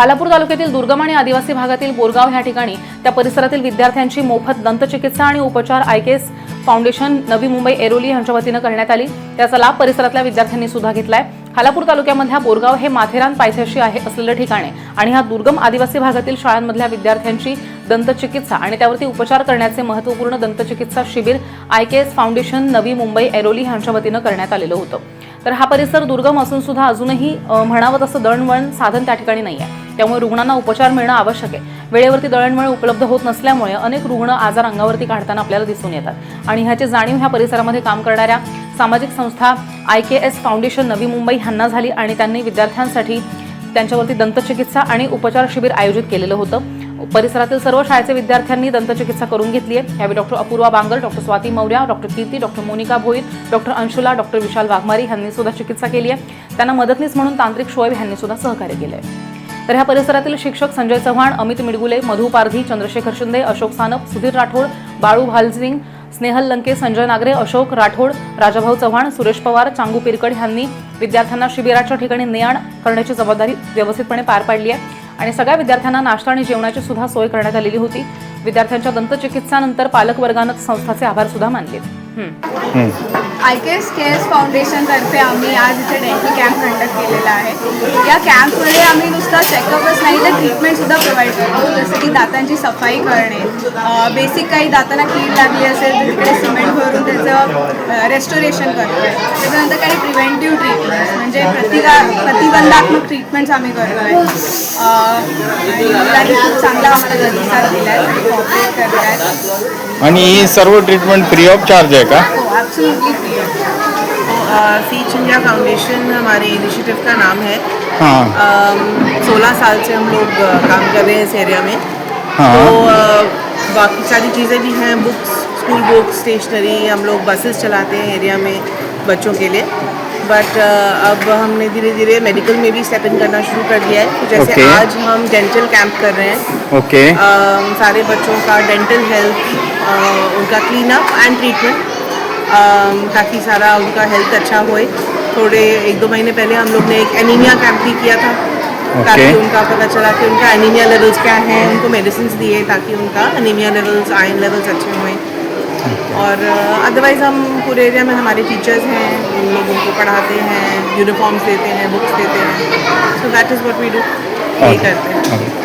खालापूर तालुक्यातील दुर्गम आणि आदिवासी भागातील बोरगाव या ठिकाणी त्या परिसरातील विद्यार्थ्यांची मोफत दंतचिकित्सा आणि उपचार आयकेएस फाउंडेशन नवी मुंबई एरोली यांच्या वतीनं करण्यात आली। त्याचा लाभ परिसरातल्या विद्यार्थ्यांनी सुद्धा घेतलाय। खालापूर तालुक्यामधल्या बोरगाव हे माथेरान पायथ्याशी आहे असलेलं ठिकाण आहे आणि हा दुर्गम आदिवासी भागातील शाळांमधल्या विद्यार्थ्यांची दंतचिकित्सा आणि त्यावरती उपचार करण्याचे महत्त्वपूर्ण दंतचिकित्सा शिबिर आयकेएस फाउंडेशन नवी मुंबई एरोली यांच्या वतीनं करण्यात आलेलं होतं। तर हा परिसर दुर्गम असून सुद्धा अजूनही म्हणावं तसं दळणवळण साधन त्या ठिकाणी नाहीये, त्यामुळे रुग्णांना उपचार मिळणं आवश्यक आहे। वेळेवरती दळणवळण उपलब्ध होत नसल्यामुळे अनेक रुग्ण आजार अंगावरती काढताना आपल्याला दिसून येतात आणि ह्याची जाणीव ह्या परिसरामध्ये काम करणाऱ्या सामाजिक संस्था आयकेएस फाउंडेशन नवी मुंबई यांना झाली आणि त्यांनी विद्यार्थ्यांसाठी त्यांच्यावरती दंतचिकित्सा आणि उपचार शिबिर आयोजित केलेलं होतं। परिसरातील सर्व शाळेचे विद्यार्थ्यांनी दंतचिकित्सा करून घेतली आहे। यावेळी doctor Apurva Bangar, doctor Swati Maurya, doctor Kirti, doctor Monika Bhoir, doctor Anshula, doctor Vishal Waghmare यांनी सुद्धा चिकित्सा केली आहे। त्यांना मदतनीस म्हणून तांत्रिक शोएब यांनी सुद्धा सहकार्य केले आहे। तर ह्या परिसरातील शिक्षक संजय चव्हाण, अमित मिडगुले, मधु पारधी, चंद्रशेखर शिंदे, अशोक सानप, सुधीर राठोड, बाळू भालसिंग, स्नेहल लंके, संजय नागरे, अशोक राठोड, राजाभाऊ चव्हाण, सुरेश पवार, चांगू पिरकड यांनी विद्यार्थ्यांना शिबिराच्या ठिकाणी ने-आण करण्याची जबाबदारी व्यवस्थितपणे पार पाडली आहे आणि सगळ्या विद्यार्थ्यांना नाश्ता आणि जेवणाची सुद्धा सोय करण्यात आलेली होती। विद्यार्थ्यांच्या दंतचिकित्सानंतर पालक वर्गानं संस्थाचे आभार सुद्धा मानले। आयकेएस फाउंडेशन तर्फे आम्ही आज इथे डेंटल कॅम्प कंडक्ट केलेला आहे। या कॅम्पमध्ये आम्ही नुसतं चेकअपच नाही तर ट्रीटमेंटसुद्धा प्रोव्हाइड करतो, जसं की दातांची सफाई करणे, बेसिक काही दातांना कीड लागली असेल तर तिकडे सिमेंट भरून त्याचं रेस्टोरेशन करतो आहे। त्याच्यानंतर काही प्रिव्हेंटिव्ह ट्रीटमेंट्स म्हणजे प्रतिबंधात्मक ट्रीटमेंट्स आम्ही करतो आहे आणि मुलांनी खूप चांगला आम्हाला प्रतिसाद दिला आहे आणि कॉपरेट करत आहेत। आणि ही सर्व ट्रीटमेंट फ्री ऑफ चार्ज है का? Absolutely free of charge. फीच इंडिया फाउंडेशन हमारे इनिशिएटिव का नाम है। हाँ। 16 साल से हम लोग काम कर रहे हैं इस एरिया में। हाँ। तो बाकी सारी चीज़ें भी हैं, बुक्स, स्कूल बुक्स, स्टेशनरी, हम लोग बसेस चलाते हैं एरिया में बच्चों के लिए। बट अब हमने धीरे धीरे मेडिकल में भी स्टेप इन करना शुरू कर दिया है। जैसे Okay. आज हम डेंटल कैंप कर रहे हैं। ओके। सारे बच्चों का डेंटल हेल्थ, उनका क्लीन अप एंड ट्रीटमेंट, ताकि सारा उनका हेल्थ अच्छा होए। थोड़े 1-2 महीने पहले हम लोग ने एक एनीमिया कैंप भी किया था। ताकि उनका पता चला कि उनका एनीमिया लेवल्स क्या हैं, उनको मेडिसिन दिए ताकि उनका एनीमिया लेवल्स, आयरन लेवल्स अच्छे हुए। और अदरवाइज़ हम पूरे एरिया में हमारे टीचर्स हैं, उन लोगों को पढ़ाते हैं, यूनिफॉर्म्स देते हैं, बुक्स देते हैं। So that is what we do, यही करते हैं।